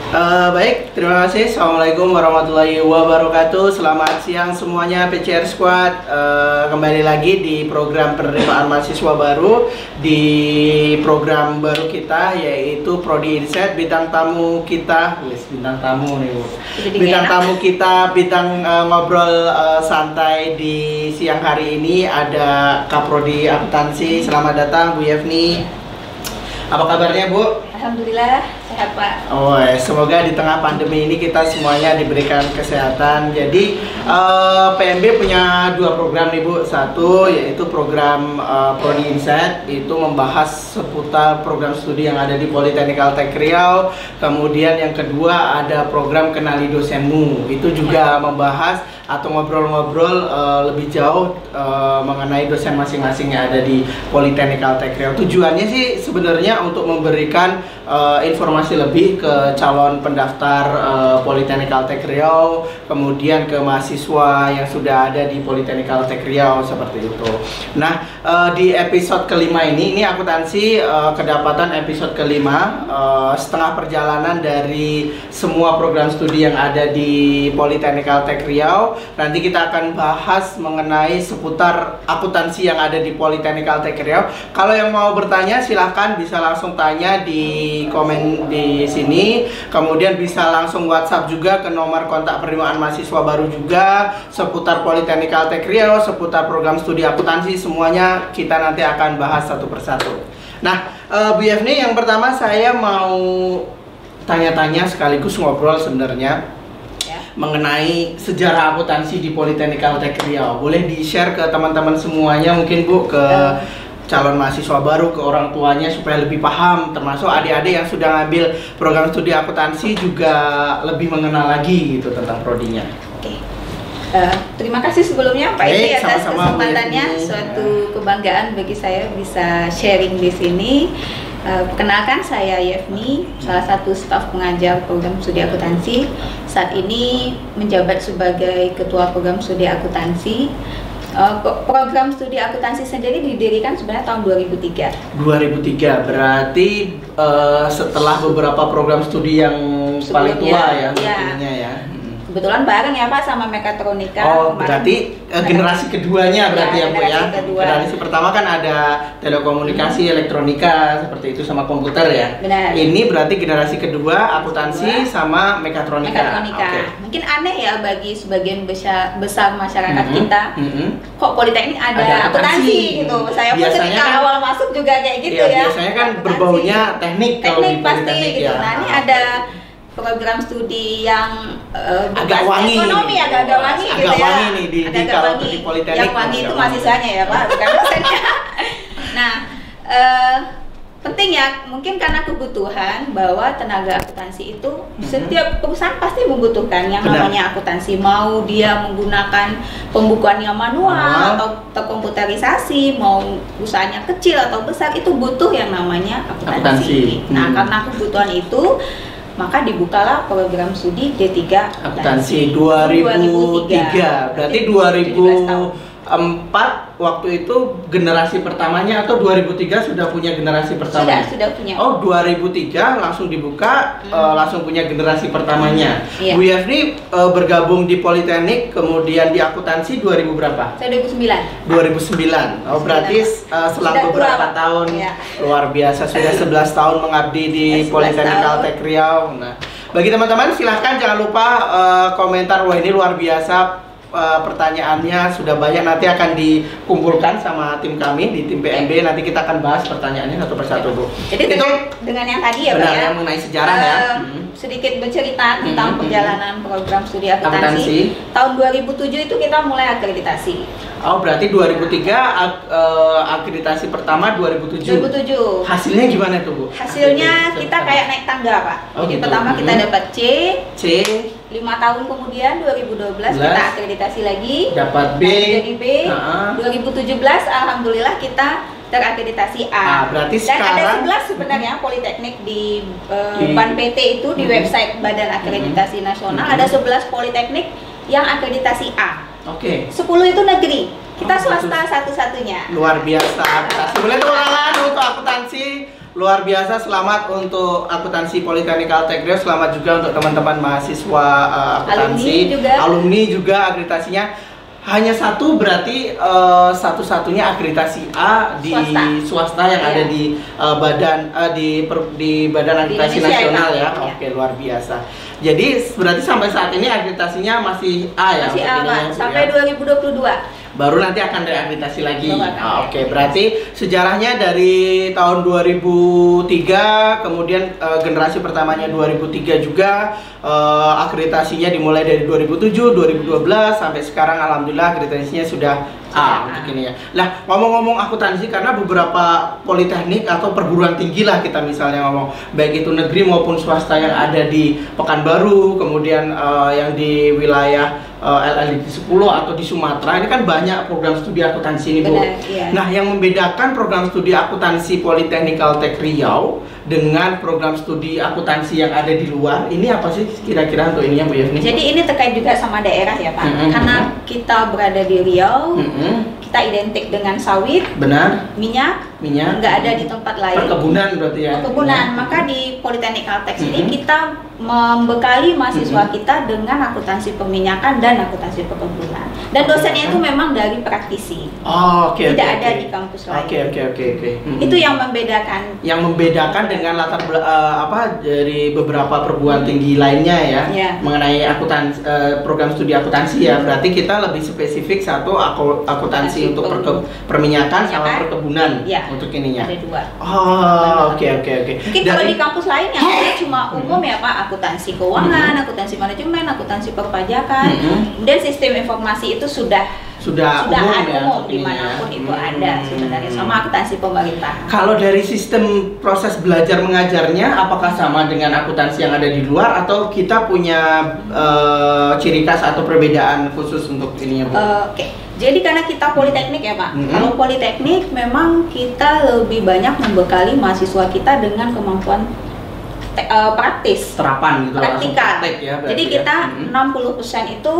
Baik, terima kasih. Assalamualaikum warahmatullahi wabarakatuh. Selamat siang semuanya PCR Squad. Kembali lagi di program penerimaan mahasiswa baru, di program baru kita yaitu Prodi Insight. Bintang tamu kita, bintang tamu nih Bu. Bintang tamu kita, bintang ngobrol santai di siang hari ini ada Kaprodi Akuntansi. Selamat datang Bu Yevni. Apa kabarnya Bu? Alhamdulillah sehat Pak. Oh, semoga di tengah pandemi ini kita semuanya diberikan kesehatan. Jadi PNB punya dua program nih Bu. Satu yaitu program Prodi Insight, itu membahas seputar program studi yang ada di Politeknik Altek Riau. Kemudian yang kedua ada program Kenali Dosenmu, itu juga membahas atau ngobrol-ngobrol lebih jauh mengenai dosen masing-masing yang ada di Politeknik Altek Riau. Tujuannya sih sebenarnya untuk memberikan informasi lebih ke calon pendaftar Politeknik Altek Riau, kemudian ke mahasiswa yang sudah ada di Politeknik Altek Riau, seperti itu. Nah, di episode kelima ini akuntansi kedapatan episode kelima, setengah perjalanan dari semua program studi yang ada di Politeknik Altek Riau. Nanti kita akan bahas mengenai seputar akuntansi yang ada di Politeknik Altek Riau. Kalau yang mau bertanya silahkan bisa langsung tanya di komen di sini, kemudian bisa langsung WhatsApp juga ke nomor kontak penerimaan mahasiswa baru juga seputar Politeknik Altek Riau, seputar program studi akuntansi, semuanya kita nanti akan bahas satu persatu. Nah, Bu Yevni, yang pertama saya mau tanya-tanya sekaligus ngobrol sebenarnya mengenai sejarah akuntansi di Politeknik Altek Riau. Boleh di-share ke teman-teman semuanya mungkin Bu, ke calon mahasiswa baru, ke orang tuanya supaya lebih paham, termasuk adik-adik yang sudah ngambil program studi akuntansi juga lebih mengenal lagi gitu tentang prodinya. Oke. Terima kasih sebelumnya Pak Edi atas kesempatannya. Suatu kebanggaan bagi saya bisa sharing di sini. Perkenalkan, saya Yevni, salah satu staf pengajar program studi akuntansi. Saat ini menjabat sebagai ketua program studi akuntansi. Program studi akuntansi sendiri didirikan sebenarnya tahun 2003. 2003 berarti setelah beberapa program studi yang paling tua ya, tentunya ya. Kebetulan bareng ya Pak sama mekatronika. Oh, berarti generasi keduanya berarti ya Bu ya. Generasi pertama kan ada telekomunikasi, elektronika seperti itu sama komputer ya. Benar. Ini berarti generasi kedua akuntansi sama mekatronika. Okay. Mungkin aneh ya bagi sebagian besar masyarakat kita. Kok Politeknik ada akuntansi gitu. Saya pun ketika awal masuk juga kayak gitu ya. Biasanya kan berbaunya teknik kalau di Politeknik gitu. Ya. Nah, ini ada program studi yang agak wangi, ekonomi agak wangi gitu ya. Wangi nih di kalau di Politeknik. Yang wangi itu mahasiswanya ya Pak, bukan dosennya. Nah, penting ya, mungkin karena kebutuhan bahwa tenaga akuntansi itu setiap perusahaan pasti membutuhkan yang namanya akuntansi, mau dia menggunakan pembukuan yang manual atau terkomputerisasi, mau usahanya kecil atau besar, itu butuh yang namanya akuntansi. Nah, karena kebutuhan itu maka dibukalah program studi D3 akuntansi 2003. Berarti 2004 waktu itu generasi pertamanya, atau 2003 sudah punya generasi pertama? Sudah punya. Oh, 2003 langsung dibuka, langsung punya generasi pertamanya. Iya. Bu Yevni bergabung di Politeknik, kemudian di akuntansi 2000 berapa? Saya 2009. 2009. Oh, berarti selang beberapa tahun. Ya. Luar biasa, sudah 11 tahun mengabdi di Politeknik Altek Riau. Nah, bagi teman-teman silahkan jangan lupa komentar. Wah, ini luar biasa, pertanyaannya sudah banyak, nanti akan dikumpulkan sama tim kami di tim PNB. Nanti kita akan bahas pertanyaannya satu persatu Bu. Jadi itu dengan yang tadi ya Pak ya, mengenai sejarah ya. Sedikit bercerita tentang perjalanan program studi akuntansi. Tahun 2007 itu kita mulai akreditasi. Oh, berarti 2003 akreditasi pertama 2007. Hasilnya gimana tuh Bu? Hasilnya kita kayak naik tangga Pak. Jadi gitu. Pertama kita dapat C. 5 tahun kemudian 2012 kita akreditasi lagi. Dapat B. Jadi B. 2017 alhamdulillah kita terakreditasi A. Berarti dan sekarang ada 11 sebenarnya politeknik di BAN PT itu di website Badan Akreditasi Nasional ada 11 politeknik yang akreditasi A. 10 itu negeri. Kita swasta satu-satunya. Luar biasa. Boleh tepuk tangan untuk akuntansi luar biasa. Selamat untuk akuntansi Politeknik Altek Riau. Selamat juga untuk teman-teman mahasiswa akuntansi, alumni juga akreditasinya. Hanya satu berarti satu-satunya akreditasi A di swasta yang ada di Badan Akreditasi Nasional ya. Oke, luar biasa. Jadi berarti sampai saat ini akreditasinya masih A ya? Masih A, Pak. Sampai 2022. Baru nanti akan reakreditasi lagi. Oke, berarti sejarahnya dari tahun 2003, kemudian generasi pertamanya 2003 juga, akreditasinya dimulai dari 2007, 2012 sampai sekarang alhamdulillah akreditasinya sudah A untuk ini ya. Nah, ngomong-ngomong akuntansi, karena beberapa politeknik atau perguruan tinggi lah kita misalnya ngomong, baik itu negeri maupun swasta yang ada di Pekanbaru, kemudian yang di wilayah LLD 10 atau di Sumatera, ini kan banyak program studi akuntansi ini, Bu. Iya. Nah, yang membedakan program studi akuntansi Politeknik Altek Riau dengan program studi akuntansi yang ada di luar, ini apa sih kira-kira untuk ininya, Bu Yevni? Jadi ini terkait juga sama daerah ya, Pak. Karena kita berada di Riau, kita identik dengan sawit, benar, minyak, nggak ada di tempat lain. Perkebunan berarti ya. Perkebunan. Maka di Politeknik Altek ini kita membekali mahasiswa kita dengan akuntansi perminyakan dan akuntansi perkebunan. Dan dosennya itu memang dari praktisi. Tidak ada di kampus lain. Oke. Itu yang membedakan. Yang membedakan dengan latar dari beberapa perguruan tinggi lainnya ya, mengenai program studi akuntansi ya. Berarti kita lebih spesifik satu akuntansi untuk perminyakan sama perkebunan untuk ininya. Ada dua. Oke. Mungkin kalau di kampus lain yang ada cuma umum ya, Pak, akuntansi keuangan, akuntansi manajemen, akuntansi perpajakan. Kemudian sistem informasi itu sudah umum dimanapun itu ada sebenarnya, sama akuntansi pemerintahan. Kalau dari sistem proses belajar mengajarnya, apakah sama dengan akuntansi yang ada di luar atau kita punya ciri khas atau perbedaan khusus untuk ini ya, Bu? Oke. Jadi karena kita politeknik ya, Pak. Kalau politeknik memang kita lebih banyak membekali mahasiswa kita dengan kemampuan praktis, terapan gitu, praktikal. Ya, jadi kita 60% itu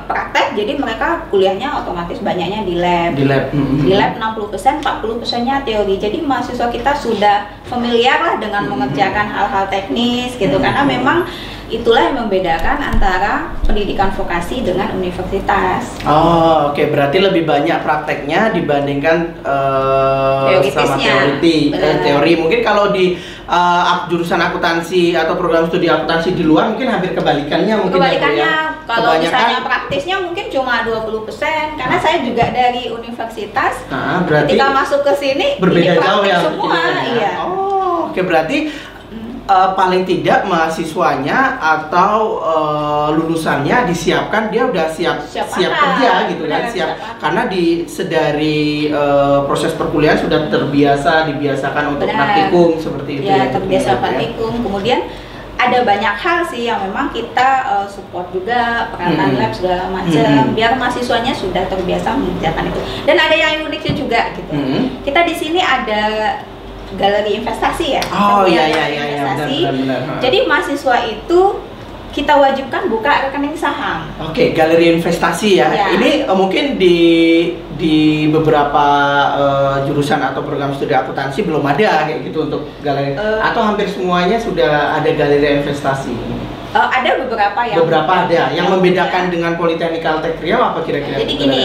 praktek, jadi mereka kuliahnya otomatis banyaknya di lab. Di lab 60%, 40%-nya teori. Jadi mahasiswa kita sudah familiar lah dengan mengerjakan hal-hal teknis gitu, karena memang itulah yang membedakan antara pendidikan vokasi dengan universitas. Oke. Berarti lebih banyak prakteknya dibandingkan sama teori. Mungkin kalau di jurusan akuntansi atau program studi akuntansi di luar mungkin hampir kebalikannya mungkin. Kalau misalnya praktisnya mungkin cuma 20%, karena saya juga dari universitas. Berarti ketika masuk ke sini berbeda jauh ya semua. Iya. Oke, berarti paling tidak mahasiswanya atau lulusannya disiapkan, dia udah siap kerja gitu kan, karena sedari proses perkuliahan sudah dibiasakan untuk praktikum seperti itu ya, terbiasa praktikum. Kemudian ada banyak hal sih yang memang kita support juga, peralatan lab segala macam, biar mahasiswanya sudah terbiasa mengerjakan itu. Dan ada yang uniknya juga gitu. Kita di sini ada galeri investasi ya. Benar. Jadi mahasiswa itu kita wajibkan buka rekening saham. Oke, galeri investasi ya. Ini mungkin di beberapa jurusan atau program studi akuntansi belum ada kayak gitu untuk galeri, atau hampir semuanya sudah ada galeri investasi. Ada beberapa ada. Yang membedakan dengan Politeknik Altek Riau apa kira-kira? Jadi gini,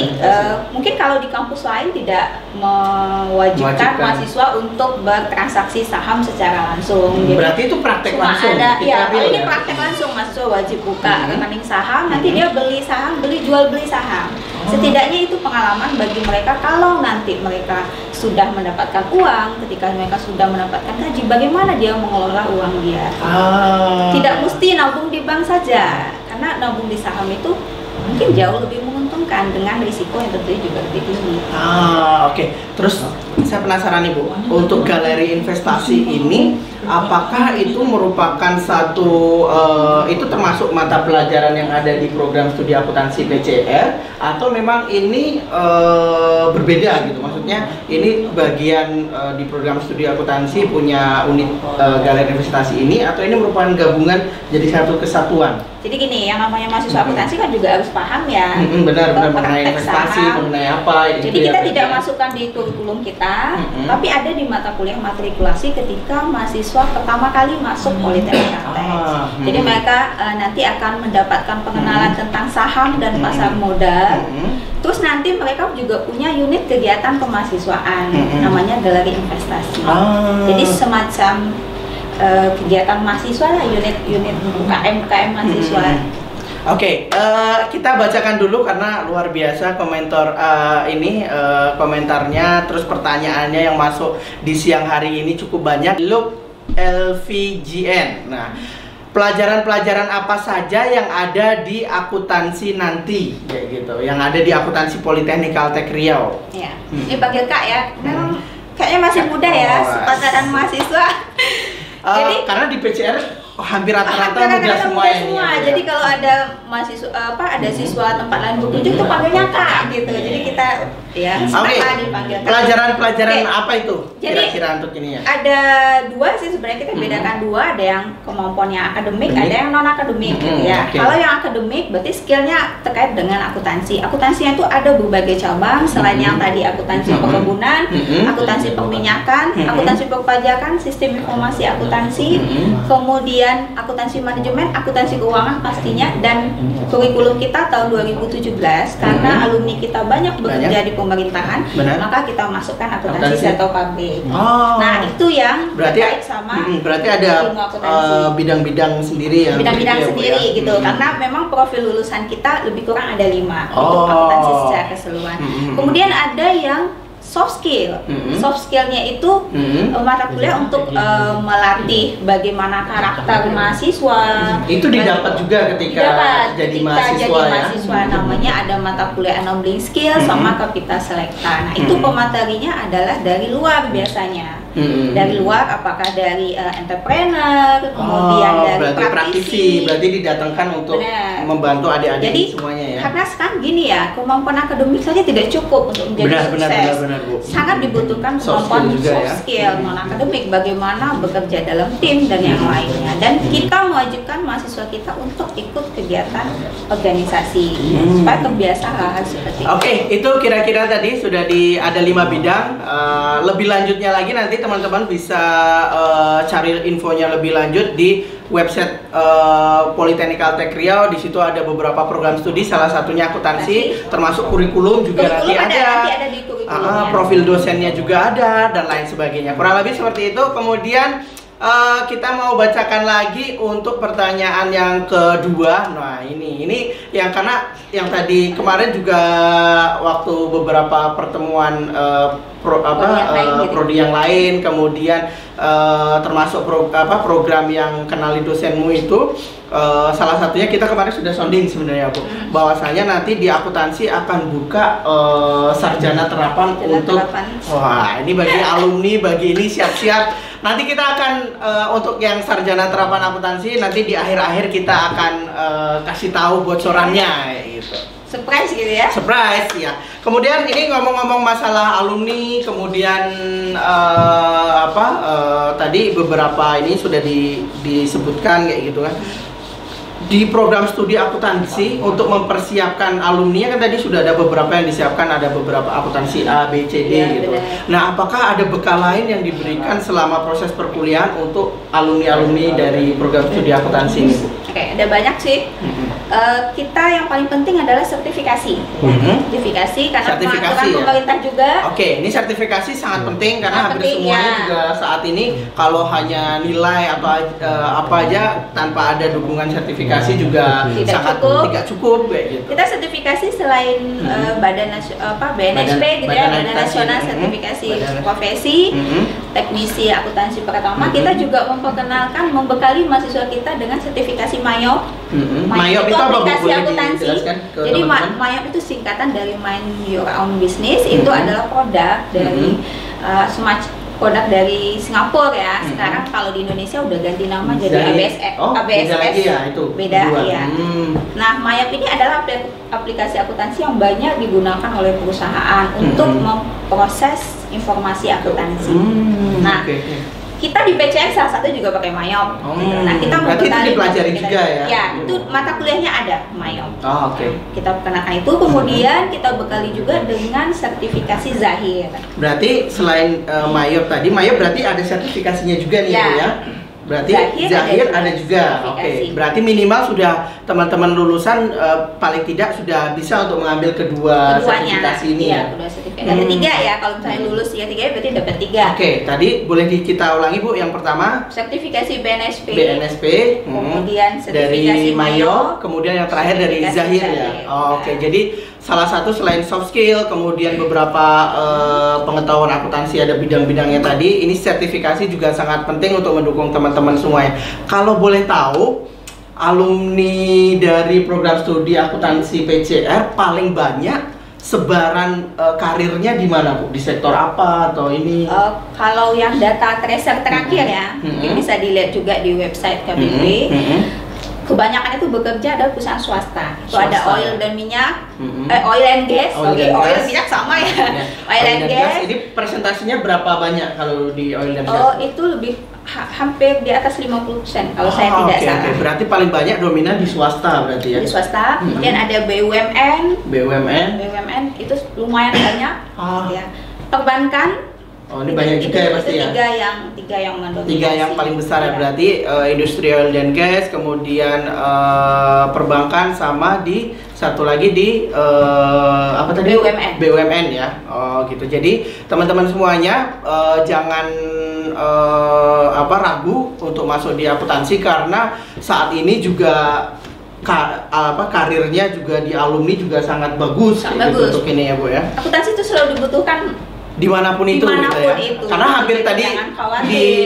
mungkin kalau di kampus lain tidak mewajibkan mahasiswa untuk bertransaksi saham secara langsung. Berarti itu praktek langsung. Ini praktek langsung, mahasiswa wajib buka rekening saham. Nanti dia beli saham, jual beli saham. Setidaknya itu pengalaman bagi mereka. Kalau nanti mereka sudah mendapatkan uang, ketika mereka sudah mendapatkan gaji, bagaimana dia mengelola uang dia? Tidak mesti nabung di bank saja, karena nabung di saham itu mungkin jauh lebih menguntungkan dengan risiko yang tentunya juga lebih tinggi. Oke. Terus saya penasaran nih, Bu, untuk galeri investasi ini apakah itu merupakan satu itu termasuk mata pelajaran yang ada di program studi akuntansi PCR, atau memang ini berbeda gitu? Maksudnya ini bagian di program studi akuntansi punya unit galeri investasi ini, atau ini merupakan gabungan jadi satu kesatuan? Jadi gini, yang namanya mahasiswa akuntansi kan juga harus paham ya. Benar mengenai praktek investasi, saham. mengenai apa. Jadi kita tidak masukkan di kurikulum kita, tapi ada di mata kuliah matrikulasi ketika mahasiswa pertama kali masuk Politeknik Caltech. Jadi mereka nanti akan mendapatkan pengenalan tentang saham dan pasar modal. Terus nanti mereka juga punya unit kegiatan kemahasiswaan, namanya galeri investasi. Jadi semacam kegiatan mahasiswa lah, unit UKM mahasiswa. Oke, kita bacakan dulu karena luar biasa komentarnya, terus pertanyaannya yang masuk di siang hari ini cukup banyak. Look LVGN. Nah, pelajaran-pelajaran apa saja yang ada di akuntansi nanti, kayak gitu, yang ada di akuntansi Politeknik Caltech Riau. Ya, ini panggil Kak ya. Memang kayaknya masih muda ya, sepantaran mahasiswa. Jadi karena di PCR hampir rata-rata muda semua ya. Jadi kalau ada mahasiswa ada siswa tempat lain berkunjung tuh panggilnya Kak gitu. Jadi kita ya dipanggil Kak. Pelajaran apa itu kira-kira untuk ini ya? Ada dua sih sebenarnya, kita bedakan dua, ada yang kemampuannya akademik, ada yang non akademik gitu ya. Kalau yang akademik berarti skillnya terkait dengan akuntansi. Akuntansinya itu ada berbagai cabang selain yang tadi akuntansi perkebunan, akuntansi perminyakan, akuntansi perpajakan, sistem informasi akuntansi, kemudian akuntansi manajemen, akuntansi keuangan pastinya, dan kurikulum kita tahun 2017 karena alumni kita banyak bekerja di pemerintahan, maka kita masukkan akuntansi sektor pabrik. Nah, itu yang terkait sama berarti ada bidang-bidang sendiri ya. Bidang-bidang sendiri gitu. Karena memang profil lulusan kita lebih kurang ada 5 untuk akuntansi secara keseluruhan. Kemudian ada yang soft skill. Soft skillnya itu mata kuliah untuk melatih bagaimana karakter mahasiswa. Itu didapat juga ketika jadi mahasiswa. Namanya ada mata kuliah enabling skill sama Kapita Selekta. Nah, itu pematerinya adalah dari luar biasanya. Dari luar, apakah dari entrepreneur, kemudian dari praktisi. Berarti didatangkan untuk membantu adik-adik semuanya ya. Karena sekarang gini ya, kemampuan akademik saja tidak cukup untuk menjadi sukses. Benar. Sangat dibutuhkan kemampuan soft skill non akademik, bagaimana bekerja dalam tim dan yang lainnya. Dan kita mewajibkan mahasiswa kita untuk ikut kegiatan organisasi supaya terbiasa hal-hal seperti itu. Oke, itu kira-kira tadi sudah ada 5 bidang. Lebih lanjutnya lagi nanti teman-teman bisa cari infonya lebih lanjut di website Politeknik Caltech Riau. Di situ ada beberapa program studi, salah satunya akuntansi, termasuk kurikulum juga nanti ada di kurikulumnya. Profil dosennya juga ada dan lain sebagainya. Kurang lebih seperti itu. Kemudian kita mau bacakan lagi untuk pertanyaan yang kedua. Nah, ini yang karena yang tadi kemarin juga waktu beberapa pertemuan prodi yang lain, kemudian termasuk program yang kenali dosenmu itu, salah satunya kita kemarin sudah sounding sebenarnya Bu, bahwasanya nanti di akuntansi akan buka sarjana terapan wah, ini bagi alumni, bagi ini siap-siap. Nanti kita akan untuk yang sarjana terapan akuntansi nanti di akhir-akhir kita akan kasih tahu bocorannya gitu. Surprise gitu ya? Surprise ya. Kemudian ini ngomong-ngomong masalah alumni, kemudian tadi beberapa ini sudah disebutkan kayak gitu kan. Di program studi akuntansi untuk mempersiapkan alumni kan tadi sudah ada beberapa yang disiapkan, ada beberapa akuntansi A, B, C, D gitu. Benar. Nah, apakah ada bekal lain yang diberikan selama proses perkuliahan untuk alumni-alumni dari program studi akuntansi ini? Oke, ada banyak sih. Kita yang paling penting adalah sertifikasi. Sertifikasi karena pengaturan pemerintah juga. Oke, ini sertifikasi sangat penting karena hampir semuanya juga saat ini kalau hanya nilai atau apa aja tanpa ada dukungan sertifikasi juga tidak cukup kayak gitu. Kita sertifikasi selain BNSP gitu ya, Badan Nasional Sertifikasi Profesi, teknisi akuntansi pertama, kita juga membekali mahasiswa kita dengan sertifikasi MAYOP. MAYOP itu apa, aplikasi boleh akuntansi. Jadi MAYOP itu singkatan dari Mind Your Own Business. Itu adalah produk dari semacam produk dari Singapura ya. Sekarang kalau di Indonesia udah ganti nama jadi ABSS. Beda ya. Nah, MAYOP ini adalah aplikasi akuntansi yang banyak digunakan oleh perusahaan untuk memproses informasi akuntansi. Nah, kita di PCR salah satu juga pakai MAIOP. Nah, kita berarti itu dipelajari kita, juga ya? Ya, itu mata kuliahnya ada MAIOP. Oh, oke. Kita kenakan itu, kemudian kita bekali juga dengan sertifikasi Zahir. Berarti selain MAIOP tadi, MAIOP berarti ada sertifikasinya juga nih Ya. Bu ya? Berarti Zahir ada juga. Oke. sertifikasi. Berarti minimal sudah teman-teman lulusan paling tidak sudah bisa untuk mengambil kedua sertifikasi ini iya, ya. kedua sertifikasi. Ketiga ya, kalau misalnya lulus tiga-tiga berarti dapat 3. Oke, tadi boleh kita ulangi Bu. Yang pertama Sertifikasi BNSP, dari kemudian sertifikasi MAIOP, kemudian yang terakhir dari sertifikasi Zahir ya. Zahir. Oh, oke, jadi salah satu selain soft skill, kemudian beberapa pengetahuan akuntansi ada bidang-bidangnya tadi. Ini sertifikasi juga sangat penting untuk mendukung teman-teman semua ya. Kalau boleh tahu, alumni dari program studi akuntansi PCR paling banyak sebaran karirnya di mana Bu? Di sektor apa atau ini? Kalau yang data tracer terakhir ya, mungkin bisa dilihat juga di website KBP. Kebanyakan itu bekerja ada perusahaan swasta. Itu ada oil dan minyak, oil and gas. Oil minyak sama ya. Oil and gas. Ini presentasinya berapa banyak kalau di oil dan gas? Oh, itu lebih hampir di atas 50% kalau saya tidak salah. Okay. Berarti paling banyak dominan di swasta berarti ya? Di swasta. Kemudian ada BUMN itu lumayan banyak. Ya. Perbankan. Oh, ini banyak juga ya pasti ya? Tiga yang mendominasi. 3 yang paling besar ya, berarti industri oil dan gas, kemudian perbankan, sama di satu lagi di apa tadi? BUMN ya. Oh gitu. Jadi teman-teman semuanya jangan ragu untuk masuk di akuntansi, karena saat ini juga karirnya juga di alumni juga sangat bagus, bagus untuk ini ya Bu ya. Akuntansi itu selalu dibutuhkan dimanapun itu, gitu ya. Itu. Karena hampir tadi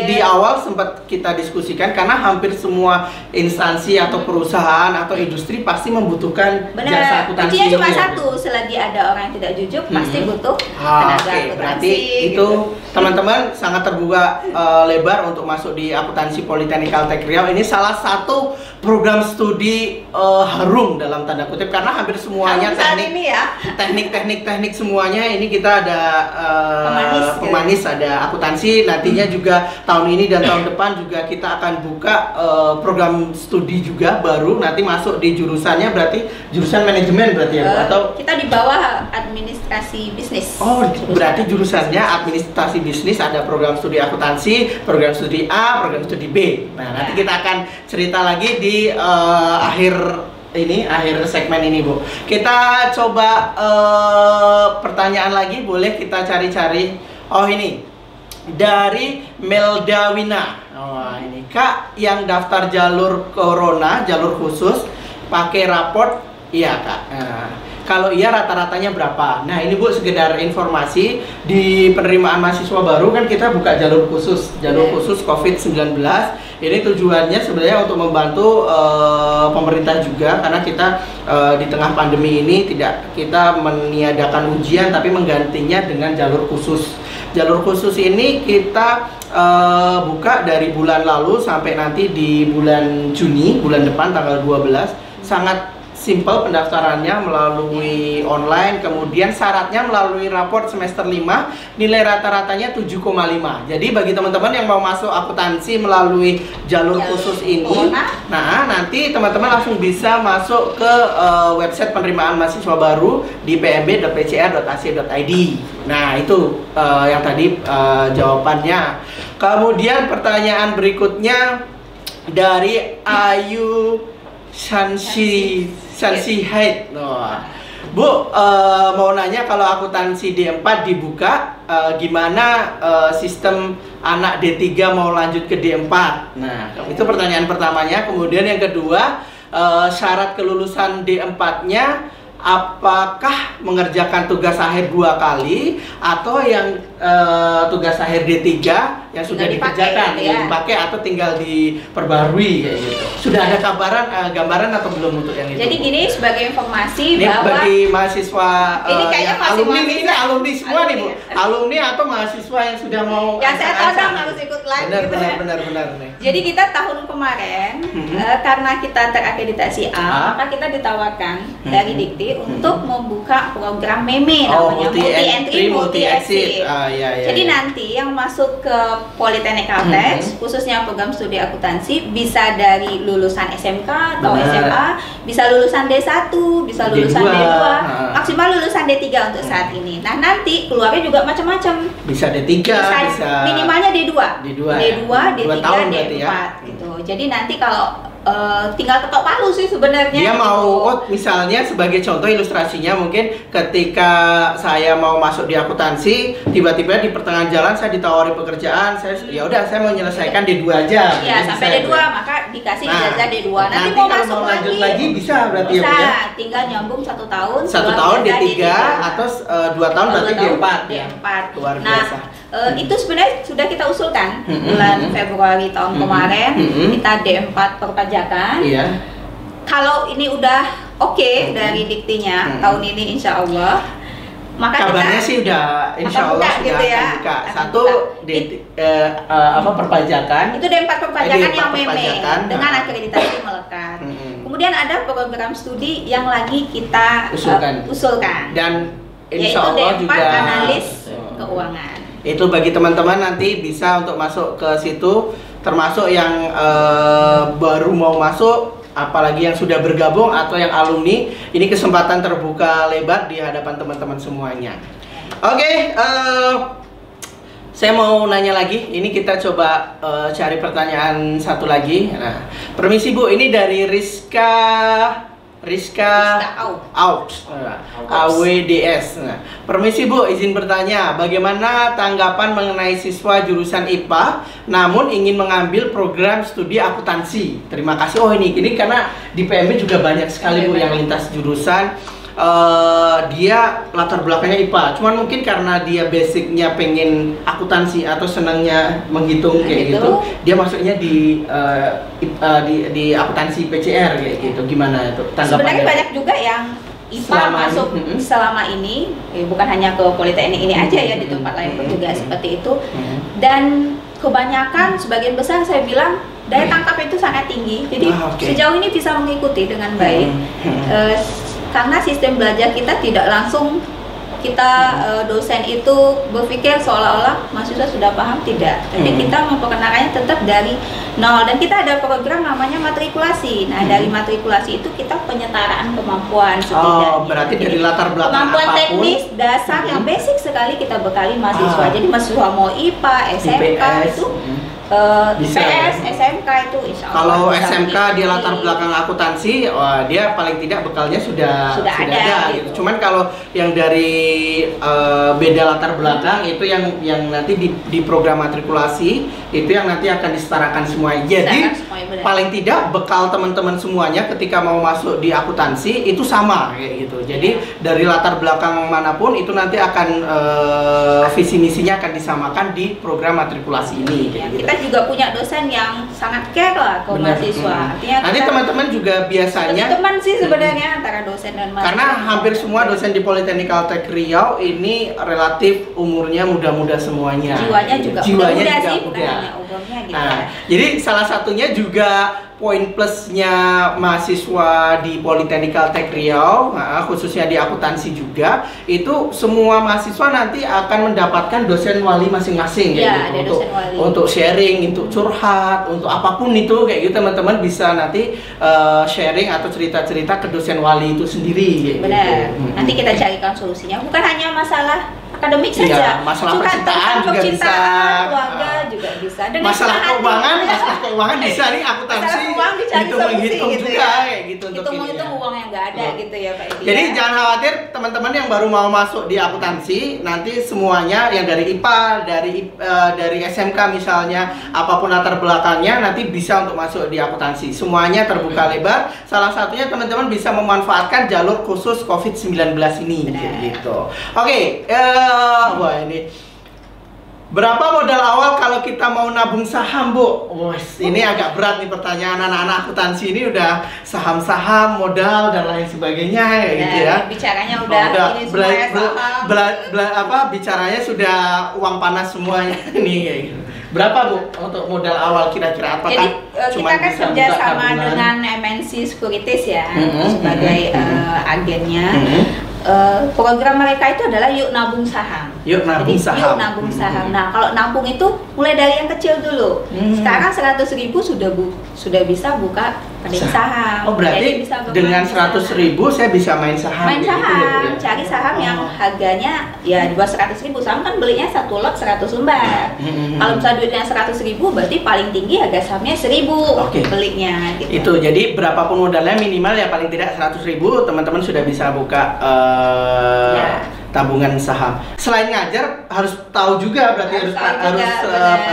di awal sempat kita diskusikan, karena hampir semua instansi atau perusahaan atau industri pasti membutuhkan jasa akuntansi. Kuncinya cuma satu, selagi ada orang yang tidak jujur pasti butuh tenaga akuntansi. Berarti itu teman-teman sangat terbuka lebar untuk masuk di akuntansi Politeknik Kaltech Riau. Ini salah satu program studi harum dalam tanda kutip, karena hampir semuanya teknik semuanya ini kita ada pemanis, ada akuntansi. Nantinya juga tahun ini dan tahun depan juga kita akan buka program studi juga baru, nanti masuk di jurusannya berarti jurusan manajemen berarti ya Bu? Atau kita di bawah administrasi bisnis. Oh, berarti jurusannya administrasi bisnis, ada program studi akuntansi, program studi A, program studi B. Nah, nanti kita akan cerita lagi di akhir segmen ini Bu. Kita coba pertanyaan lagi, boleh kita cari-cari. Oh, ini dari Melda Wina. Oh, ini Kak, yang daftar jalur corona, jalur khusus, pakai raport? Iya Kak. Nah, kalau iya rata-ratanya berapa? Nah, ini Bu sekedar informasi, di penerimaan mahasiswa baru kan kita buka jalur khusus COVID-19. Ini tujuannya sebenarnya untuk membantu pemerintah juga, karena kita di tengah pandemi ini tidak kita meniadakan ujian, tapi menggantinya dengan jalur khusus. Jalur khusus ini kita buka dari bulan lalu sampai nanti di bulan Juni, bulan depan tanggal 12. Sangat simple pendaftarannya melalui online, kemudian syaratnya melalui raport semester 5, nilai rata-ratanya 7,5. Jadi bagi teman-teman yang mau masuk akuntansi melalui jalur khusus ini, nah nanti teman-teman langsung bisa masuk ke website penerimaan mahasiswa baru di pmb.pcr.ac.id. Nah itu yang tadi jawabannya. Kemudian pertanyaan berikutnya dari Ayu Shansi Haid. Bu, mau nanya, kalau akuntansi D4 dibuka, gimana sistem anak D3 mau lanjut ke D4? Nah, itu pertanyaan pertamanya. Kemudian yang kedua, syarat kelulusan D4-nya apakah mengerjakan tugas akhir 2 kali, atau yang tugas akhir D3 yang sudah dikerjakan, dipakai atau tinggal diperbarui kayak gitu. Sudah ada gambaran atau belum untuk yang itu? Jadi gini, sebagai informasi ini bahwa bagi mahasiswa ini kayaknya alumni ini alumni semua nih Bu. Alumni atau mahasiswa yang sudah mau yang saya tahu dong harus ikut live. Benar nih. Jadi kita tahun kemarin karena kita terakreditasi A, maka kita ditawarkan dari Dikti untuk membuka program MEME namanya, multi entry multi exit. Iya. Jadi nanti yang masuk ke Politeknik Caltech, khususnya program studi akuntansi, bisa dari lulusan SMK atau SMA, bisa lulusan D1, bisa lulusan D2, maksimal lulusan D3 untuk saat ini. Nah, nanti keluarnya juga macam-macam. Bisa D3, bisa minimalnya D2. D2, D3, D4 ya? Gitu. Jadi nanti kalau tinggal ketok palu sih sebenarnya. Dia mau, gitu. misalnya sebagai contoh ilustrasinya mungkin ketika saya mau masuk di akuntansi, tiba-tiba di pertengahan jalan saya ditawari pekerjaan, ya udah saya mau menyelesaikan D2 aja. Iya, sampai D2 maka dikasih ijazah D2. Nanti mau masuk lanjut lagi bisa berarti bisa, ya. Tinggal nyambung 1 tahun. 1 tahun D3 atau 2 tahun berarti D4. D4. Luar biasa. Itu sebenarnya sudah kita usulkan bulan Februari tahun kemarin, kita D4 perpajakan. Iya. Kalau ini udah oke dari diktinya tahun ini insya Allah, maka kabarnya kita sih udah insya Allah sudah gitu ya. akan buka. Satu perpajakan. Itu D4 perpajakan yang perpajakan, dengan akreditasi melekat. Kemudian ada program studi yang lagi kita usulkan. Dan insya yaitu Allah D4 juga analis keuangan. Itu bagi teman-teman nanti bisa untuk masuk ke situ, termasuk yang baru mau masuk, apalagi yang sudah bergabung atau yang alumni. Ini kesempatan terbuka lebar di hadapan teman-teman semuanya. Oke, saya mau nanya lagi. Ini kita coba cari pertanyaan satu lagi. Nah, permisi Bu, ini dari Rizka Aups, AWDS. Nah, permisi Bu, izin bertanya, bagaimana tanggapan mengenai siswa jurusan IPA namun ingin mengambil program studi akuntansi? Terima kasih. Oh ini karena di PMB juga banyak sekali Bu yang lintas jurusan. Dia latar belakangnya IPA, cuman mungkin karena dia basicnya pengen akuntansi atau senangnya menghitung kayak gitu, dia masuknya di akuntansi PCR kayak gitu. Gimana itu tanggapannya? Sebenarnya banyak juga yang IPA masuk selama ini, bukan hanya ke Politeknik ini aja ya, di tempat lain pun juga seperti itu. Dan kebanyakan, sebagian besar saya bilang daya tangkap itu sangat tinggi. Jadi sejauh ini bisa mengikuti dengan baik. Karena sistem belajar kita tidak langsung kita dosen itu berpikir seolah-olah mahasiswa sudah paham, tidak. Tapi kita memperkenalkannya tetap dari nol, dan kita ada program namanya matrikulasi. Nah, dari matrikulasi itu kita penyetaraan kemampuan setidaknya. Oh, berarti dari latar belakang kemampuan apapun, teknis dasar yang basic sekali kita bekali mahasiswa. Jadi mahasiswa mau IPA, SMK itu bisa PS, SMK itu insya Allah. Kalau SMK dia latar belakang akuntansi, dia paling tidak bekalnya sudah ada gitu. Cuman kalau yang dari beda latar belakang itu yang nanti di program matrikulasi itu yang nanti akan disetarakan semuanya. Jadi paling tidak bekal teman-teman semuanya ketika mau masuk di akuntansi itu sama kayak gitu. Jadi dari latar belakang manapun itu nanti akan visi misinya akan disamakan di program matrikulasi ini kayak gitu. Kita juga punya dosen yang sangat care lah ke mahasiswa. Artinya nanti teman-teman juga biasanya teman sih sebenarnya antara dosen dan mahasiswa. Karena hampir semua dosen di Politeknik Caltech Riau ini relatif umurnya muda-muda semuanya. Jiwanya juga muda sih, muda. bukan hanya umurnya gitu. Nah, jadi salah satunya juga poin plusnya mahasiswa di Politeknik Caltech Riau, khususnya di akuntansi juga, itu semua mahasiswa nanti akan mendapatkan dosen wali masing-masing ya, gitu, untuk sharing, untuk curhat, untuk apapun itu kayak gitu. Teman-teman bisa nanti sharing atau cerita-cerita ke dosen wali itu sendiri. Benar. Gitu. Nanti kita carikan solusinya. Bukan hanya masalah akademik saja, masalah percintaan juga bisa, keluarga juga bisa. Dengan masalah keuangan bisa nih akuntansi hitung gitu juga ya. Kayak gitu untuk hitung uang yang nggak ada gitu ya Pak Edi. Jadi jangan khawatir teman-teman yang baru mau masuk di akuntansi, nanti semuanya yang dari IPA, dari SMK misalnya, apapun latar belakangnya nanti bisa untuk masuk di akuntansi. Semuanya terbuka lebar. Salah satunya teman-teman bisa memanfaatkan jalur khusus COVID-19 ini gitu. Oke, wah ini berapa modal awal kalau kita mau nabung saham, Bu? Ini agak berat nih pertanyaan anak-anak akuntansi ini, udah saham-saham, modal dan lain sebagainya kayak gitu ya. Bicaranya udah ini bicaranya sudah uang panas semuanya nih kayak gitu. Berapa Bu untuk modal awal kira-kira? Apakah jadi kita kan kerja sama dengan MNC Securities ya sebagai agennya. program mereka itu adalah Yuk Nabung Saham. Yuk Nabung Jadi, Saham. Yuk Nabung Saham. Nah, kalau nabung itu mulai dari yang kecil dulu. Sekarang 100.000 sudah bisa buka rekening saham. Oh, berarti Jadi bisa dengan bermain 100.000 saya bisa main saham. main gitu saham, ya, Bu, ya? cari saham yang harganya ya di bawah 100.000. Saham kan belinya satu lot 100 lembar. Kalau misalnya duitnya 100.000 berarti paling tinggi harga sahamnya 1.000 belinya gitu. Itu jadi berapapun modalnya minimal ya paling tidak 100.000 teman-teman sudah bisa buka tabungan saham. Selain ngajar harus tahu juga berarti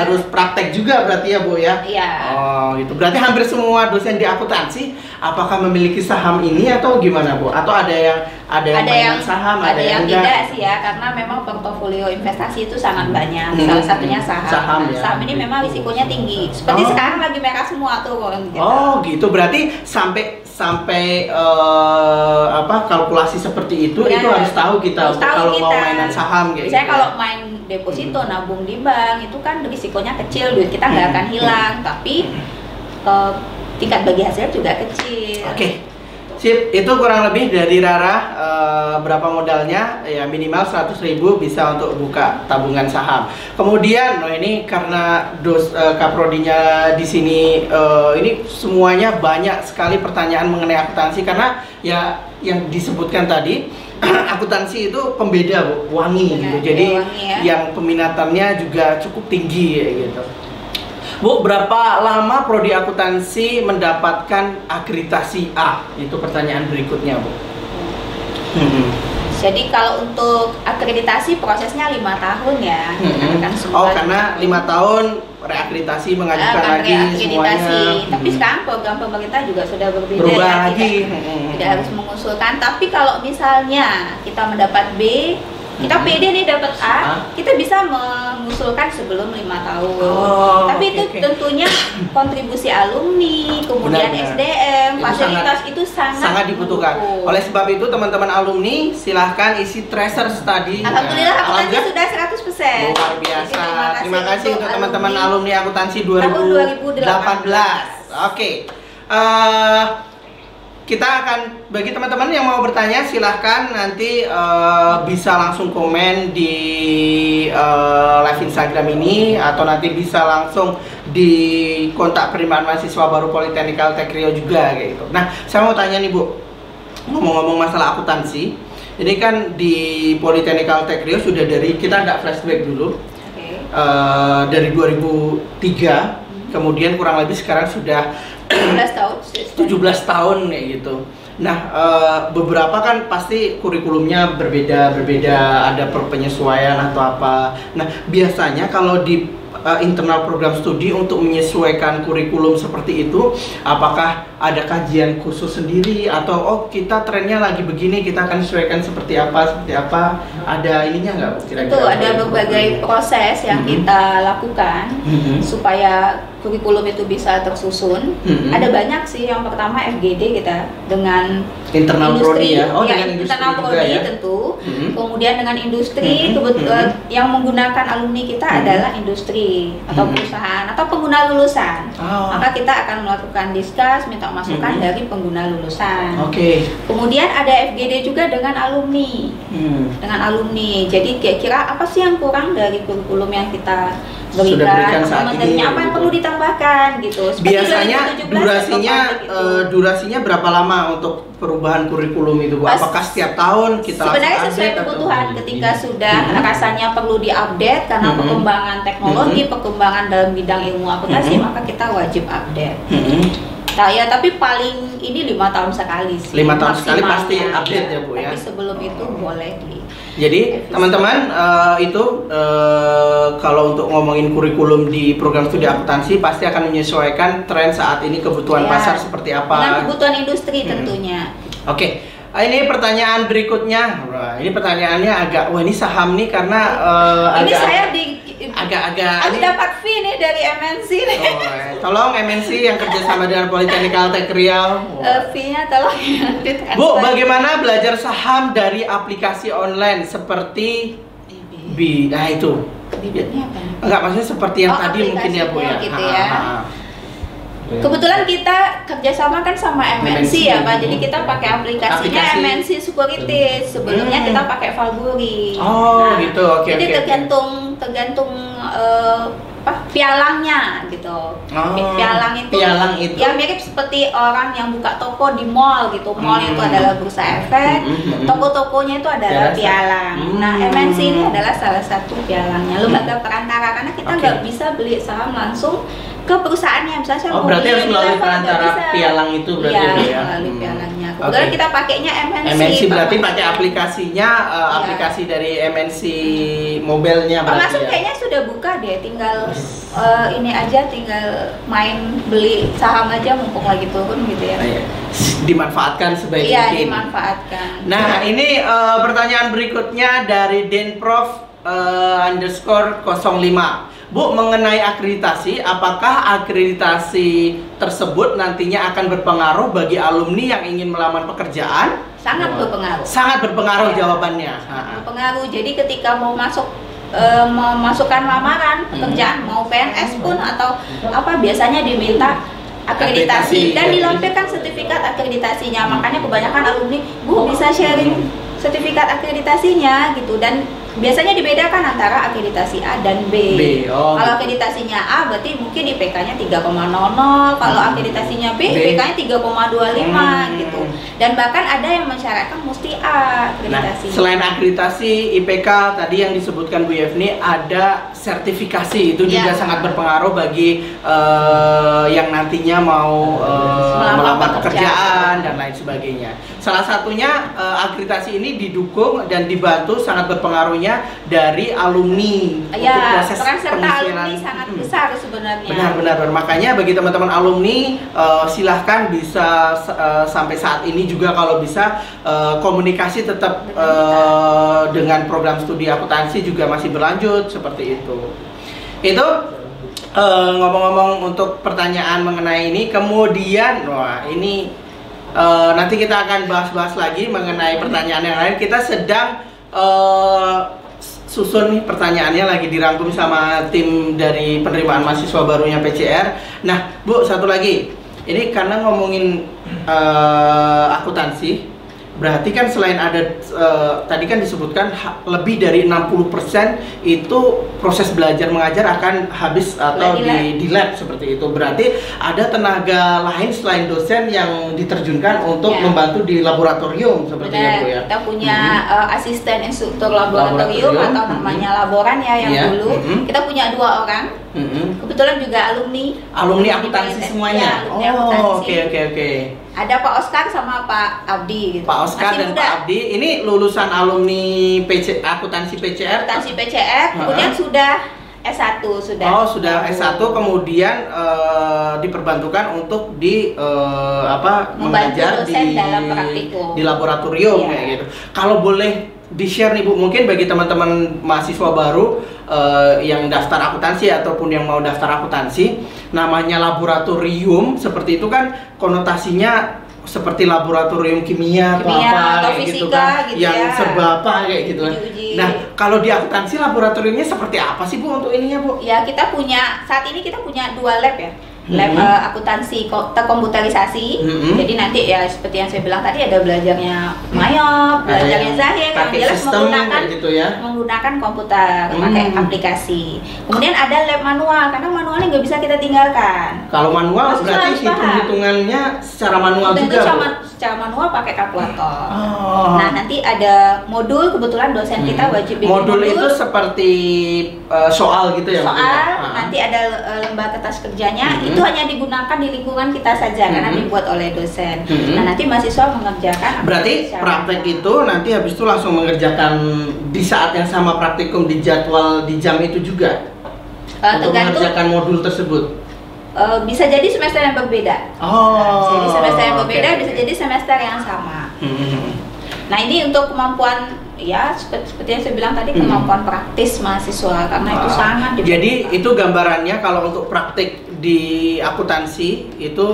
harus praktek juga berarti ya Bu ya. Iya. Oh gitu. Berarti hampir semua dosen di akuntansi apakah memiliki saham ini atau gimana Bu? Atau ada yang mainan saham, ada yang tidak sih ya, karena memang portofolio investasi itu sangat banyak. Salah satunya saham. Ya. Saham ini memang risikonya tinggi. Seperti sekarang lagi merah semua tuh gitu. Oh gitu. Berarti sampai kalkulasi seperti itu harus tahu kita kalau mau mainan saham gitu. Misalnya kalau main deposito nabung di bank itu kan risikonya kecil, duit kita nggak akan hilang, tapi tingkat bagi hasil juga kecil. Oke. Sip, itu kurang lebih dari Rara berapa modalnya ya, minimal 100.000 bisa untuk buka tabungan saham. Kemudian ini karena kaprodinya di sini ini semuanya banyak sekali pertanyaan mengenai akuntansi karena ya yang disebutkan tadi akuntansi itu pembeda Bu, wangi gitu. Jadi yang peminatannya juga cukup tinggi gitu. Bu, berapa lama prodi akuntansi mendapatkan akreditasi A? Itu pertanyaan berikutnya, Bu. Jadi kalau untuk akreditasi prosesnya 5 tahun ya. Karena 5 tahun reakreditasi mengajukan lagi semuanya. Tapi sekarang program pemerintah juga sudah berbeda. Berubah lagi. Tidak harus mengusulkan. Tapi kalau misalnya kita mendapat B, kita PD nih dapat A, kita bisa mengusulkan sebelum 5 tahun. Tapi itu tentunya kontribusi alumni, kemudian SDM, fasilitas itu sangat dibutuhkan. Oleh sebab itu teman-teman alumni silahkan isi tracer study. Alhamdulillah akuntansi sudah 100%. Luar biasa. Terima kasih untuk teman-teman alumni akuntansi 2018. Oke. Kita akan, bagi teman-teman yang mau bertanya silahkan nanti bisa langsung komen di live Instagram ini atau nanti bisa langsung di kontak penerimaan mahasiswa baru Politeknik Tekrio juga kayak gitu. Nah, saya mau tanya nih Bu, ngomong-ngomong masalah akuntansi, ini kan di Politeknik Tekrio sudah dari, kita agak flashback dulu, dari 2003, kemudian kurang lebih sekarang sudah 17 tahun kayak gitu. Nah, beberapa kan pasti kurikulumnya berbeda, ada penyesuaian atau apa. Nah, biasanya kalau di internal program studi untuk menyesuaikan kurikulum seperti itu, apakah ada kajian khusus sendiri atau kita trennya lagi begini, kita akan sesuaikan seperti apa? Ada ininya nggak Bu? Itu ada berbagai proses yang kita lakukan supaya kurikulum itu bisa tersusun. Ada banyak sih. Yang pertama FGD kita dengan internal industri, prodi ya. Dengan industri internal juga prodi ya. Tentu. Kemudian dengan industri, kebetulan yang menggunakan alumni kita adalah industri atau perusahaan atau pengguna lulusan. Maka kita akan melakukan diskus, minta masukan dari pengguna lulusan. Kemudian ada FGD juga dengan alumni. Jadi kira-kira apa sih yang kurang dari kurikulum yang kita berikan saat ini, apa yang perlu ditambahkan gitu. Biasanya durasinya berapa lama untuk perubahan kurikulum itu Bu? Apakah setiap tahun kita sebenarnya sesuai kebutuhan ketika sudah rasanya perlu diupdate karena perkembangan teknologi, perkembangan dalam bidang ilmu akuntansi, maka kita wajib update. Nah, ya tapi paling ini 5 tahun sekali sih. 5 tahun sekali pasti update ya Bu ya. Tapi sebelum itu boleh Jadi teman-teman kalau untuk ngomongin kurikulum di program studi akuntansi pasti akan menyesuaikan tren saat ini, kebutuhan pasar seperti apa. Dengan kebutuhan industri tentunya. Ini pertanyaan berikutnya. Ini pertanyaannya agak, ini saham nih karena ini saya agak dapat fee nih dari MNC nih. Tolong MNC yang kerjasama dengan Politeknik Riau. Fee-nya tolong Bu, bagaimana belajar saham dari aplikasi online seperti itu? Bibitnya apa? Enggak, maksudnya seperti yang tadi mungkin ya Bu ya. Gitu ya. Kebetulan kita kerjasama kan sama MNC ya Pak, jadi kita pakai aplikasinya MNC Securities. Sebelumnya kita pakai Valbury. Oh gitu, oke. Jadi tergantung pialangnya gitu. Pialang itu ya mirip seperti orang yang buka toko di mall gitu. Mall itu adalah bursa efek, toko-tokonya itu adalah pialang. Nah, MNC ini adalah salah satu pialangnya, lembaga perantara, karena kita nggak bisa beli saham langsung ke perusahaannya. Misalnya saya berarti harus melalui perantara pialang itu berarti ya? Melalui pialangnya. Kebetulan kita pakainya MNC. Berarti pakai aplikasinya, aplikasi dari MNC mobilenya berarti. Masuk kayaknya sudah buka deh, tinggal ini aja, tinggal main beli saham aja mumpung lagi turun gitu ya. Dimanfaatkan sebaik mungkin. Iya, dimanfaatkan. Nah, ini pertanyaan berikutnya dari Denprof _05. Bu, mengenai akreditasi, apakah akreditasi tersebut nantinya akan berpengaruh bagi alumni yang ingin melamar pekerjaan? Sangat berpengaruh. Sangat berpengaruh jawabannya. Berpengaruh. Jadi ketika mau masukkan lamaran pekerjaan, mau PNS pun atau apa, biasanya diminta akreditasi dan dilampirkan sertifikat akreditasinya. Makanya kebanyakan alumni, Bu, bisa sharing sertifikat akreditasinya gitu, dan biasanya dibedakan antara akreditasi A dan B. Kalau akreditasinya A berarti mungkin IPK-nya 3,00, kalau akreditasinya B IPK-nya 3,25 gitu. Dan bahkan ada yang mensyaratkan mesti A akreditasi. Nah, selain akreditasi IPK tadi yang disebutkan Bu Yevni, ada sertifikasi, itu juga sangat berpengaruh bagi yang nantinya mau melamar pekerjaan dan lain sebagainya. Salah satunya akreditasi ini didukung dan dibantu sangat berpengaruhnya dari alumni. Ya, peran serta alumni sangat besar sebenarnya. Benar. Makanya bagi teman-teman alumni silahkan bisa sampai saat ini juga kalau bisa komunikasi tetap dengan program studi akuntansi juga masih berlanjut seperti itu. Itu ngomong-ngomong untuk pertanyaan mengenai ini, kemudian ini nanti kita akan bahas-bahas lagi mengenai pertanyaan yang lain. Kita sedang susun nih pertanyaannya, lagi dirangkum sama tim dari penerimaan mahasiswa barunya PCR. Nah, Bu, satu lagi, ini karena ngomongin akuntansi, berarti kan selain ada tadi kan disebutkan lebih dari 60% itu proses belajar mengajar akan habis atau di lab seperti itu. Berarti ada tenaga lain selain dosen yang diterjunkan untuk membantu di laboratorium seperti itu ya. Kita punya asisten instruktur laboratorium atau namanya laboran ya yang dulu. Kita punya 2 orang. Kebetulan juga alumni akuntansi semuanya. Oke. Ada Pak Oscar sama Pak Abdi gitu. Pak Oscar dan Pak Abdi ini lulusan alumni akuntansi PCR. Kemudian sudah S1 sudah. Oh, sudah S1 kemudian diperbantukan untuk mengajar dalam praktikum di laboratorium kayak gitu. Kalau boleh di-share nih Bu, mungkin bagi teman-teman mahasiswa baru yang daftar akuntansi ataupun yang mau daftar akuntansi, namanya laboratorium seperti itu kan konotasinya seperti laboratorium kimia atau apa kayak gitu kan, yang serba apa kayak gitu kan. Nah, kalau di akuntansi laboratoriumnya seperti apa sih Bu untuk ininya Bu? Ya, saat ini kita punya 2 lab ya. Lab akuntansi terkomputerisasi. Jadi nanti ya seperti yang saya bilang tadi, ada belajarnya Mayop, belajarnya Zahir, yang jelas menggunakan komputer, pakai aplikasi. Kemudian ada lab manual, karena manualnya nggak bisa kita tinggalkan. Kalau manual berarti hitung-hitungannya secara manual juga. Secara manual pakai kalkulator. Nah, nanti ada modul, kebetulan dosen kita wajib bikin modul itu seperti soal gitu ya. Nanti ada lembar kertas kerjanya. Itu hanya digunakan di lingkungan kita saja karena dibuat oleh dosen. Nah, nanti mahasiswa mengerjakan. Berarti praktek itu nanti habis itu langsung mengerjakan di saat yang sama praktikum di jadwal di jam itu juga untuk mengerjakan modul tersebut. Bisa jadi semester yang berbeda. Bisa jadi semester yang berbeda, bisa jadi semester yang sama. Nah, ini untuk kemampuan ya seperti yang saya bilang tadi, kemampuan praktis mahasiswa, karena itu sangat diperlukan. Jadi itu gambarannya kalau untuk praktik di akuntansi itu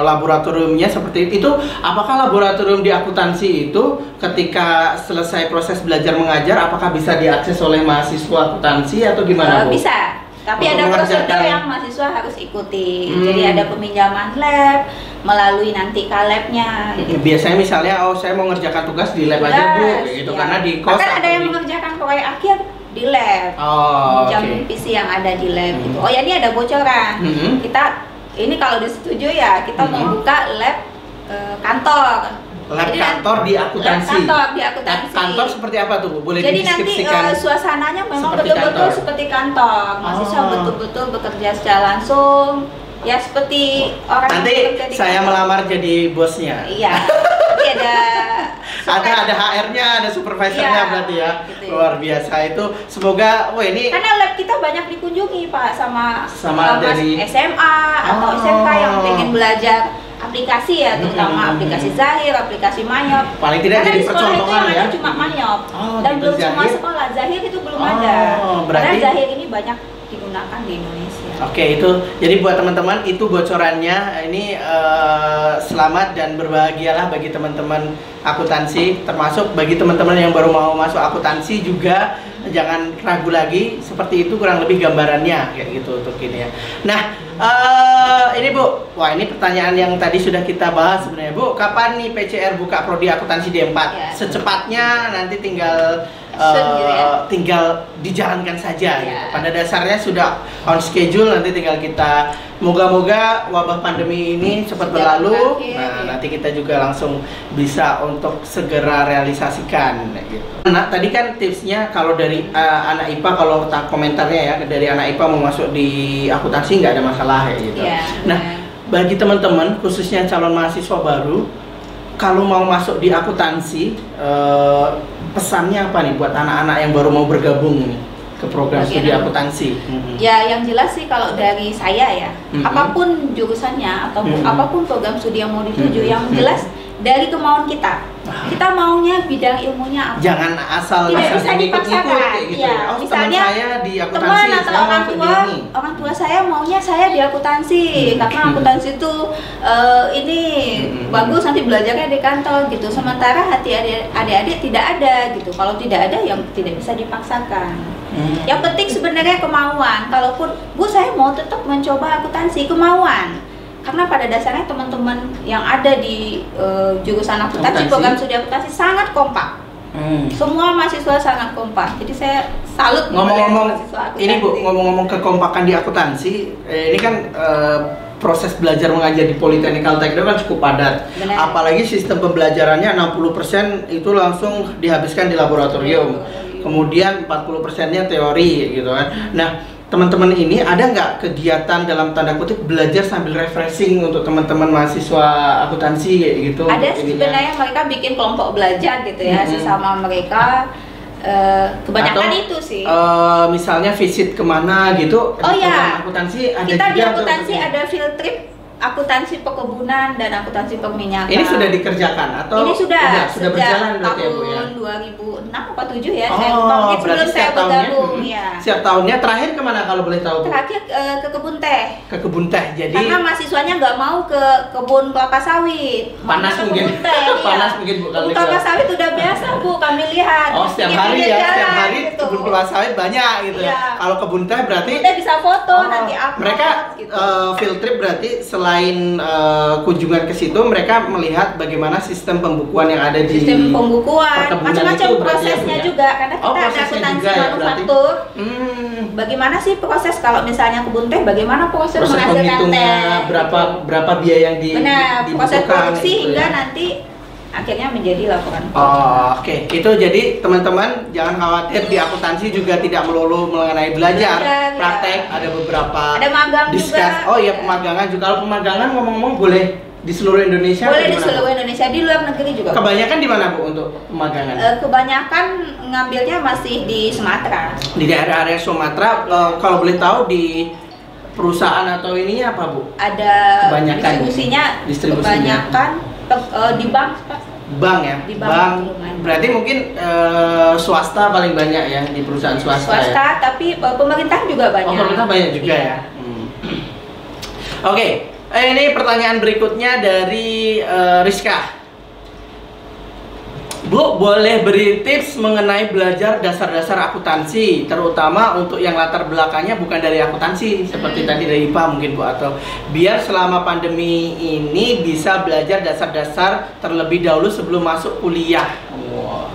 laboratoriumnya seperti itu. Apakah laboratorium di akuntansi itu ketika selesai proses belajar mengajar apakah bisa diakses oleh mahasiswa akuntansi atau gimana Bu? Tapi untuk ada prosedur mengerjakan. yang mahasiswa harus ikuti. Hmm. Jadi ada peminjaman lab melalui nanti kalabnya. Biasanya misalnya, oh saya mau ngerjakan tugas di lab aja Bu, gitu, ya. karena di kos Bahkan ada atau yang di- mengerjakan proyek akhir di lab. Oh, Jam oke. PC yang ada di lab gitu. Oh ya, ini ada bocoran. Kita ini kalau disetujui ya, kita mau buka lab kantor. Lab Jadi kantor di Lab akuntansi. kantor di akuntansi. Kantor seperti apa tuh Bu? Boleh Jadi nanti dideskripsikan? suasananya memang seperti betul-betul kantor? seperti kantor. Mahasiswa Oh. betul-betul bekerja secara langsung. Ya seperti orang yang Nanti bekerja di saya kantor. melamar jadi bosnya. Iya. Jadi ada Ada HR-nya, ada supervisornya Iya, berarti ya. gitu. Luar biasa itu. Semoga ini karena lab kita banyak dikunjungi Pak sama Sama mas dari- SMA atau Oh. SMK yang pengen belajar aplikasi ya, terutama Hmm. aplikasi Zahir, aplikasi Manyop. paling tidak Karena jadi di sekolah itu percontohan yang ya. ada cuma Manyop Oh, dan gitu, belum semua Zahir. sekolah Zahir itu belum Oh, ada. berarti- Karena Zahir ini banyak digunakan di Indonesia. Oke, itu jadi buat teman-teman itu bocorannya. Ini selamat dan berbahagialah bagi teman-teman akuntansi, termasuk bagi teman-teman yang baru mau masuk akuntansi juga jangan ragu lagi. Seperti itu kurang lebih gambarannya kayak gitu untuk ini ya. Nah, ini Bu, wah ini pertanyaan yang tadi sudah kita bahas sebenarnya Bu. Kapan nih PCR buka prodi akuntansi D4? Ya. Secepatnya nanti tinggal Soon gitu ya. tinggal dijalankan saja Ya. gitu. Pada dasarnya sudah on schedule, nanti tinggal kita moga-moga wabah pandemi ini cepat Sudah berlalu. berakhir, Nah, ya. nanti kita juga langsung bisa untuk segera realisasikan gitu. Nah, tadi kan tipsnya kalau dari anak IPA, kalau komentarnya ya dari anak IPA mau masuk di akuntansi nggak ada masalah ya gitu. Iya, Nah, bagi teman-teman khususnya calon mahasiswa baru kalau mau masuk di akuntansi, pesannya apa nih buat anak-anak yang baru mau bergabung nih ke program studi Bagian apa? akuntansi? Ya, yang jelas sih kalau dari saya ya, Mhm. apapun jurusannya atau Mhm. apapun program studi yang mau dituju, Mhm. yang jelas dari kemauan kita. Kita maunya bidang ilmunya apa? Jangan asal Tidak bisa misalnya dipaksakan. ngikut-ngikut kayak gitu Iya, ya. Oh, teman misalnya saya di akuntansi, Teman atau saya mau orang masuk tua, di ini. orang tua saya maunya saya di akuntansi karena akuntansi itu ini bagus, nanti belajarnya di kantor gitu. Sementara hati adik-adik tidak ada gitu. Kalau tidak ada, yang tidak bisa dipaksakan. Yang penting sebenarnya kemauan. Kalaupun Bu saya mau tetap mencoba akuntansi, kemauan. Karena pada dasarnya teman-teman yang ada di jurusan akuntansi, program studi akuntansi sangat kompak. Semua mahasiswa sangat kompak. Jadi saya salut kepada Ngomong-ngomong, mahasiswa akuntansi. ini Bu, ngomong-ngomong kekompakan di akuntansi, ini kan proses belajar mengajar di Politeknik Altekdo kan cukup padat. Benar. Apalagi sistem pembelajarannya 60% itu langsung dihabiskan di laboratorium. Kemudian 40%-nya teori gitu kan. Nah, teman-teman ini ada nggak kegiatan dalam tanda kutip belajar sambil refreshing untuk teman-teman mahasiswa akuntansi kayak gitu? Ada ininya? sebenarnya mereka bikin kelompok belajar gitu ya, sesama mereka. Kebanyakan Atau, itu sih. Misalnya visit kemana gitu? Oh ya, akuntansi ada kita juga di tuh akuntansi seperti- ada field trip akuntansi perkebunan dan akuntansi perminyakan. Ini sudah dikerjakan atau Ini sudah sudah berjalan berarti ya Bu ya? tahun 2006 apa 7 ya, saya lupa. Oh, Mungkin sebelum berarti saya setiap tahunnya, bergabung ya. setiap tahunnya terakhir kemana kalau boleh tahu Bu? Terakhir ke kebun teh. Ke kebun teh, jadi Karena mahasiswanya nggak mau ke kebun kelapa sawit. Panas Maunya ke mungkin. kebun teh, iya. Panas mungkin, Bu, kalau Kebun di kelapa kelas. sawit udah biasa Bu, kami lihat. oh setiap Di hari pinggir ya, setiap jalan, hari gitu. kebun kelapa sawit banyak gitu ya. Iya. Kalau kebun teh berarti Kita bisa foto Oh, nanti upload mereka gitu. field trip berarti selain kunjungan ke situ mereka melihat bagaimana sistem pembukuan yang ada di Sistem pembukuan, perkebunan macam-macam itu berarti ya, prosesnya Bu, ya? juga karena kita Oh, ada prosesnya akuntansi juga ya, berarti? manufaktur. Hmm, Bagaimana sih proses kalau misalnya kebun teh? Bagaimana proses proses menghasilkan penghitungnya teh? berapa biaya yang Benar, proses dibutuhkan produksi gitu hingga ya. nanti akhirnya menjadi laporan. Oh, oke. Itu jadi teman-teman jangan khawatir, di akuntansi juga tidak melulu mengenai belajar, Belajar, ya. praktek, ada beberapa Ada magang discuss. juga. Oh iya, pemagangan juga. Kalau pemagangan ngomong-ngomong boleh di seluruh Indonesia atau Boleh di mana, seluruh Bu? Indonesia, di luar negeri juga. Kebanyakan di mana Bu untuk pemagangan? Kebanyakan ngambilnya masih di Sumatera. Di daerah-area Sumatera. Kalau boleh tahu di perusahaan atau ininya apa Bu? Ada Kebanyakan. distribusinya, kebanyakan di bank, Pak. Bank ya? Di bank lumayan. Berarti mungkin swasta paling banyak ya, di perusahaan swasta, Swasta, ya? tapi pemerintah juga banyak. Oh, pemerintah banyak juga Iya. ya. Oke, ini pertanyaan berikutnya dari Rizka. Bu, boleh beri tips mengenai belajar dasar-dasar akuntansi, terutama untuk yang latar belakangnya bukan dari akuntansi, seperti tadi dari IPA mungkin Bu, atau biar selama pandemi ini bisa belajar dasar-dasar terlebih dahulu sebelum masuk kuliah. Wow.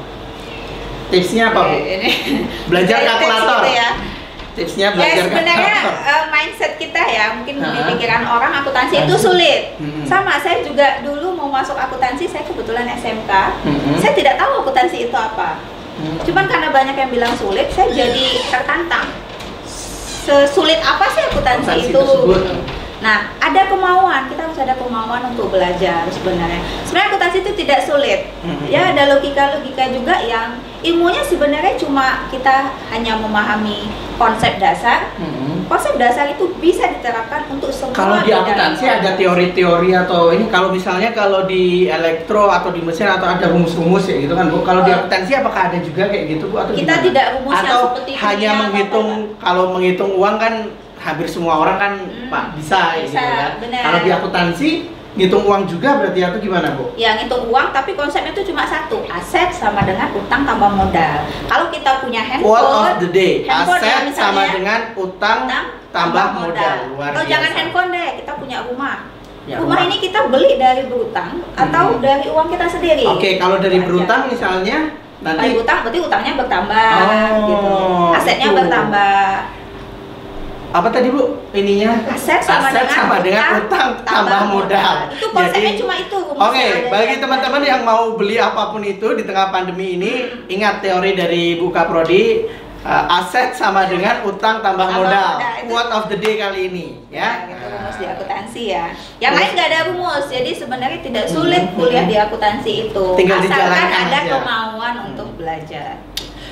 Tipsnya apa Bu? Belajar kalkulator. Gitu ya. Tipsnya belajar sebenarnya mindset kita ya, mungkin di pikiran orang akuntansi itu sulit. Sama, saya juga dulu mau masuk akuntansi, saya kebetulan SMK. Saya tidak tahu akuntansi itu apa. Cuman karena banyak yang bilang sulit, saya jadi tertantang. Sesulit apa sih akuntansi itu? Nah, ada kemauan, kita harus ada kemauan untuk belajar sebenarnya. Sebenarnya akuntansi itu tidak sulit. Ya, ada logika-logika juga yang ilmunya sebenarnya cuma kita hanya memahami konsep dasar. Konsep dasar itu bisa diterapkan untuk semua. Kalau di akuntansi ada teori-teori atau ini, kalau misalnya kalau di elektro atau di mesin atau ada rumus-rumus ya gitu kan Bu. Kalau di akuntansi apakah ada juga kayak gitu Bu, atau kita gimana? Tidak rumus atau yang seperti hanya menghitung, kalau menghitung uang kan hampir semua orang kan Pak bisa gitu kan. Kalau di akuntansi ngitung uang juga berarti atau gimana Bu? Ya, ngitung uang tapi konsepnya itu cuma satu, aset sama dengan utang tambah modal. Kalau kita punya handphone, quote of the day, aset ya, sama dengan utang tambah modal. Atau jangan handphone deh, kita punya rumah. Ya, rumah ini kita beli dari berutang atau dari uang kita sendiri. Oke, kalau dari berutang misalnya nanti dari utang berarti utangnya bertambah gitu. Asetnya bertambah. Apa tadi Bu ininya? Aset sama dengan utang tambah modal. Itu konsepnya cuma itu. Oke, bagi teman-teman yang mau beli apapun itu di tengah pandemi ini, ingat teori dari Bu Kaprodi, aset sama dengan utang tambah modal. Quote of the day kali ini, ya. Itu rumus di akuntansi ya. Yang lain nggak ada rumus, jadi sebenarnya tidak sulit kuliah di akuntansi itu. Tinggal asalkan ada aja kemauan untuk belajar.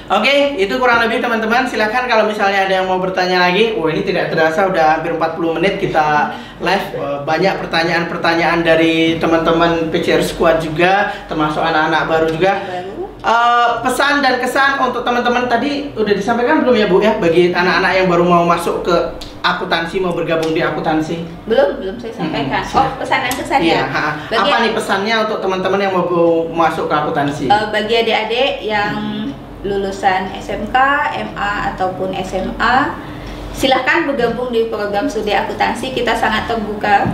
Oke, itu kurang lebih teman-teman. Silahkan kalau misalnya ada yang mau bertanya lagi. Wah, ini tidak terasa udah hampir 40 menit kita live. Banyak pertanyaan-pertanyaan dari teman-teman PCR Squad juga, termasuk anak-anak baru juga. Pesan dan kesan untuk teman-teman tadi udah disampaikan belum ya Bu ya? Bagi anak-anak yang baru mau masuk ke akuntansi, mau bergabung di akuntansi. Belum saya sampaikan. Pesan dan kesan ya. Apa nih pesannya untuk teman-teman yang mau masuk ke akuntansi? Bagi adik-adik yang lulusan SMK, MA ataupun SMA, silahkan bergabung di program studi akuntansi. Kita sangat terbuka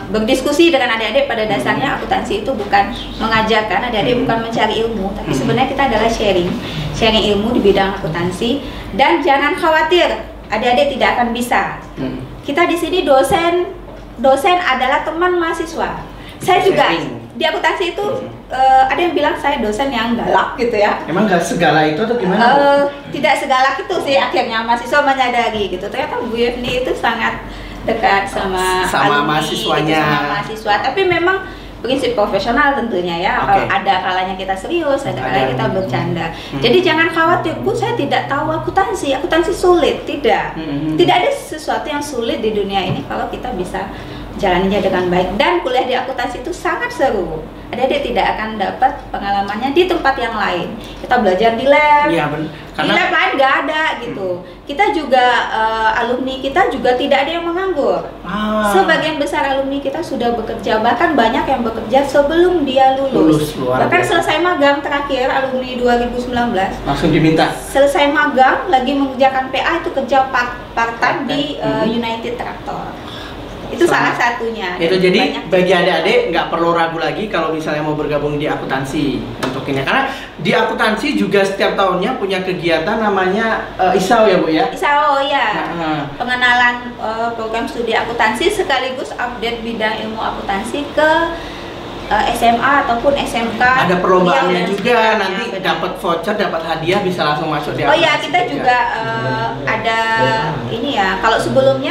berdiskusi dengan adik-adik. Pada dasarnya akuntansi itu bukan mengajarkan, adik-adik bukan mencari ilmu, tapi sebenarnya kita adalah sharing ilmu di bidang akuntansi. Dan jangan khawatir, adik-adik tidak akan bisa. Kita di sini dosen adalah teman mahasiswa. Saya juga di akuntansi itu ada yang bilang saya dosen yang galak gitu ya. Emang gak segala itu atau gimana? Tidak segalak itu sih, akhirnya mahasiswa menyadari gitu. Ternyata Bu Yevni itu sangat dekat sama mahasiswanya. Sama mahasiswa. Tapi memang prinsip profesional tentunya ya. Ada kalanya kita serius, ada kalanya kita bercanda. Jadi jangan khawatir, Bu, saya tidak tahu akuntansi sulit. Tidak ada sesuatu yang sulit di dunia ini kalau kita bisa jalaninya dengan baik. Dan kuliah di akuntansi itu sangat seru. Adik-adik tidak akan dapat pengalamannya di tempat yang lain. Kita belajar di lab, di lab lain nggak ada gitu. Kita juga alumni kita juga tidak ada yang menganggur. Sebagian besar alumni kita sudah bekerja, bahkan banyak yang bekerja sebelum dia lulus. Bahkan selesai magang terakhir alumni 2019 langsung diminta. Selesai magang lagi mengerjakan PA itu kerja part-time di United Tractor. Itu salah satunya. Itu jadi bagi adik-adik nggak perlu ragu lagi kalau misalnya mau bergabung di akuntansi untuk ini, karena di akuntansi juga setiap tahunnya punya kegiatan namanya ISAO ya Bu ya. ISAO ya. Pengenalan program studi akuntansi sekaligus update bidang ilmu akuntansi ke SMA ataupun SMK. Ada perlombaannya juga, nanti dapat voucher, dapat hadiah, bisa langsung masuk di akuntansi. Oh ya, kita juga ada ini ya. Kalau sebelum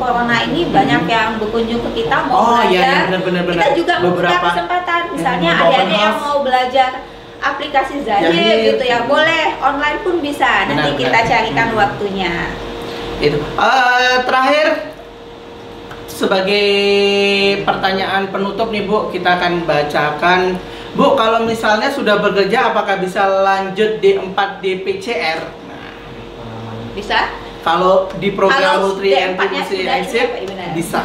corona ini banyak yang berkunjung ke kita mau belajar. Benar. Kita juga mempunyai kesempatan. Misalnya adik-adik yang mau belajar aplikasi Zahir gitu ya, boleh online pun bisa. Nanti kita carikan waktunya. Itu. Terakhir, sebagai pertanyaan penutup nih Bu, kita akan bacakan. Bu, kalau misalnya sudah bekerja, apakah bisa lanjut D4 PCR? Bisa. Kalau di program Multi Entity bisa.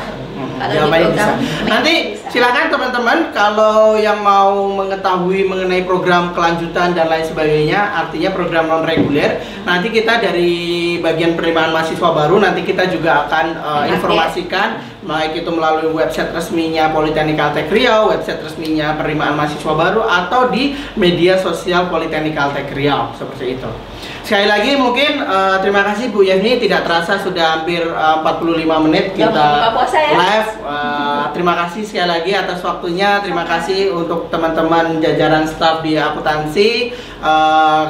Kalau di jawabannya bisa. program Nanti bisa. silakan teman-teman kalau yang mau mengetahui mengenai program kelanjutan dan lain sebagainya, artinya program non reguler, nanti kita dari bagian penerimaan mahasiswa baru nanti kita juga akan informasikan, baik itu melalui website resminya Politeknik Altek Riau, website resminya penerimaan mahasiswa baru, atau di media sosial Politeknik Altek Riau, seperti itu. Sekali lagi mungkin terima kasih Bu Yevni, tidak terasa sudah hampir 45 menit kita buka puasa ya? live. Terima kasih sekali lagi atas waktunya, terima kasih untuk teman-teman jajaran staf di akuntansi,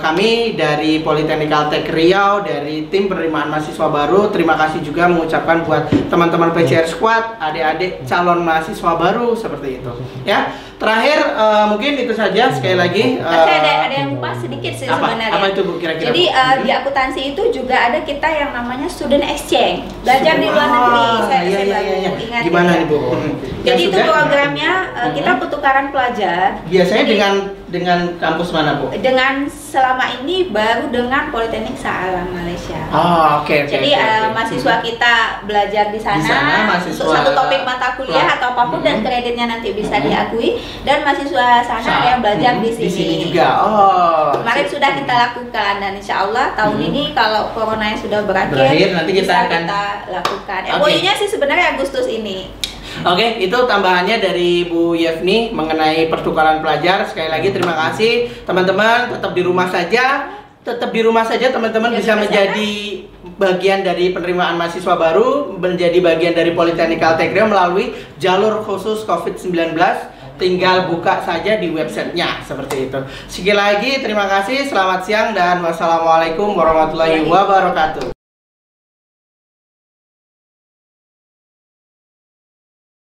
kami dari Politeknik Altek Riau, dari tim penerimaan mahasiswa baru. Terima kasih juga mengucapkan buat teman-teman PCR Squad, adik-adik calon mahasiswa baru, seperti itu ya. Terakhir mungkin itu saja, sekali lagi ada yang lupa sedikit sih sebenarnya. Apa itu Bu kira-kira? Jadi di akuntansi itu juga ada kita yang namanya student exchange, belajar di luar negeri. Saya baru ingat. Gimana nih Bu? Jadi itu programnya kita pertukaran pelajar. Biasanya dengan kampus mana Bu? Dengan selama ini baru dengan Politeknik Salam Malaysia. Oke. Jadi mahasiswa kita belajar di sana, untuk satu topik mata kuliah atau apapun dan kreditnya nanti bisa diakui, dan mahasiswa sana ada yang belajar di sini juga. Kemarin sudah kita lakukan, dan insya Allah tahun ini kalau coronanya sudah berakhir nanti kita akan lakukan. MOU-nya sih sebenarnya Agustus ini. Oke, itu tambahannya dari Bu Yevni mengenai pertukaran pelajar. Sekali lagi terima kasih teman-teman, tetap di rumah saja. Tetap di rumah saja teman-teman bisa menjadi bagian dari penerimaan mahasiswa baru, menjadi bagian dari Politeknik Altek Riau melalui jalur khusus COVID-19. Tinggal buka saja di websitenya, seperti itu. Sekali lagi terima kasih, selamat siang dan wassalamualaikum warahmatullahi wabarakatuh.